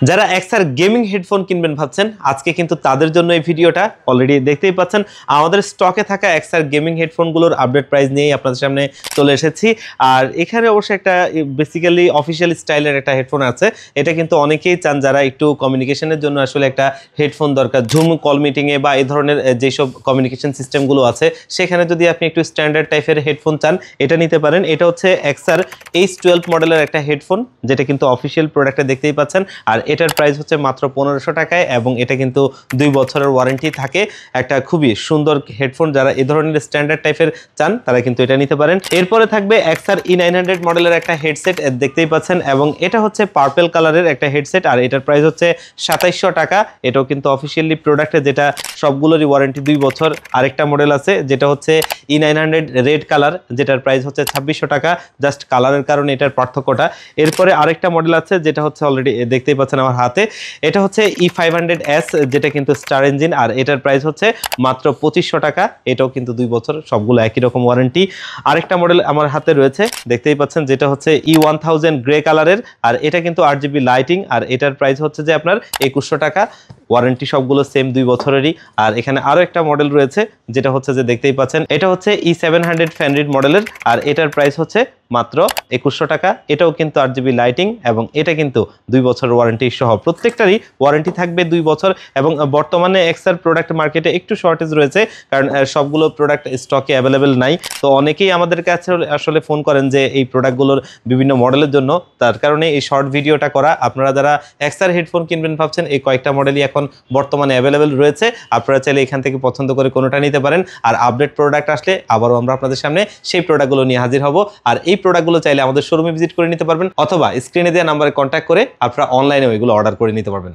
যারা XR gaming headphone কিনবেন ভাবছেন আজকে কিন্তু তাদের জন্য এই ভিডিওটা অলরেডি দেখতেই পাচ্ছেন আমাদের স্টকে থাকা এক্সার গেমিং হেডফোনগুলোর আপডেট প্রাইস নিয়েই আপনাদের সামনে চলে এসেছি। আর এখানে অবশ্যই একটা বেসিক্যালি অফিশিয়াল স্টাইলের একটা হেডফোন আছে, এটা কিন্তু অনেকেই চান যারা একটু কমিউনিকেশনের জন্য আসলে একটা হেডফোন দরকার, জুম কল মিটিংয়ে বা এই ধরনের যেসব কমিউনিকেশন সিস্টেমগুলো আছে সেখানে যদি আপনি একটু স্ট্যান্ডার্ড টাইপের হেডফোন চান এটা নিতে পারেন। এটা হচ্ছে এক্সার H12 মডেলের একটা হেডফোন, যেটা কিন্তু অফিশিয়াল প্রোডাক্টে দেখতেই পাচ্ছেন। আর এটার প্রাইস হচ্ছে মাত্র 1500 টাকায় এবং এটা কিন্তু 2 বছরের ওয়ারেন্টি থাকে। একটা খুবই সুন্দর হেডফোন, যারা এই ধরনের স্ট্যান্ডার্ড টাইপের চান তারা কিন্তু এটা নিতে পারেন। এরপরে থাকবে এক্সার E900 মডেলের একটা হেডসেট, দেখতেই পাচ্ছেন, এবং এটা হচ্ছে পার্পল কালারের একটা হেডসেট আর এটার প্রাইস হচ্ছে 2700 টাকা। এটাও কিন্তু অফিশিয়ালি প্রোডাক্টে, যেটা সবগুলোরই ওয়ারেন্টি 2 বছর। আরেকটা মডেল আছে যেটা হচ্ছে E900 রেড কালার, যেটার প্রাইস হচ্ছে 2600 টাকা, জাস্ট কালারের কারণে এটার পার্থক্যটা। এরপরে আরেকটা মডেল আছে যেটা হচ্ছে অলরেডি দেখতেই পাচ্ছেন আমার হাতে, এটা হচ্ছে E500S, যেটা কিন্তু স্টার ইঞ্জিন আর এটার প্রাইস হচ্ছে মাত্র 2500 টাকা। এটাও কিন্তু 2 বছর, সবগুলো একই রকম ওয়ারেন্টি। আরেকটা মডেল আমার হাতে রয়েছে দেখতেই পাচ্ছেন, যেটা হচ্ছে E1000 গ্রে কালারের আর এটা কিন্তু 8GB লাইটিং আর এটার প্রাইস হচ্ছে যে আপনার 2100 টাকা। ওয়ারেন্টি সবগুলো সেম 2 বছরেরই। আর এখানে আরো একটা মডেল রয়েছে যেটা হচ্ছে যে দেখতেই পাচ্ছেন, এটা হচ্ছে E700 ফ্যানরিড মডেলের আর এটার প্রাইস হচ্ছে মাত্র 2100 টাকা। এটাও কিন্তু 8GB লাইটিং এবং এটা কিন্তু 2 বছর ওয়ারেন্টি সহ। প্রত্যেকটারই ওয়ারেন্টি থাকবে 2 বছর এবং বর্তমানে এক্সার প্রোডাক্ট মার্কেটে একটু শর্টেজ রয়েছে, কারণ সবগুলো প্রোডাক্ট স্টকে অ্যাভেলেবেল নাই। তো অনেকেই আমাদের কাছে আসলে ফোন করেন যে এই প্রোডাক্টগুলোর বিভিন্ন মডেলের জন্য, তার কারণে এই শর্ট ভিডিওটা করা। আপনারা যারা এক্সার হেডফোন কিনবেন ভাবছেন, এই কয়েকটা মডেলই এখন বর্তমানে অ্যাভেলেবেল রয়েছে, আপনারা চাইলে এখান থেকে পছন্দ করে কোনোটা নিতে পারেন। আর আপডেট প্রোডাক্ট আসলে আবারও আমরা আপনাদের সামনে সেই প্রোডাক্টগুলো নিয়ে হাজির হব। আর এই প্রোডাক্টগুলো চাইলে আমাদের শোরুমে ভিজিট করে নিতে পারবেন অথবা স্ক্রিনে দেওয়া নাম্বারে কন্ট্যাক্ট করে আপনারা অনলাইনে ওইগুলো অর্ডার করে নিতে পারবেন।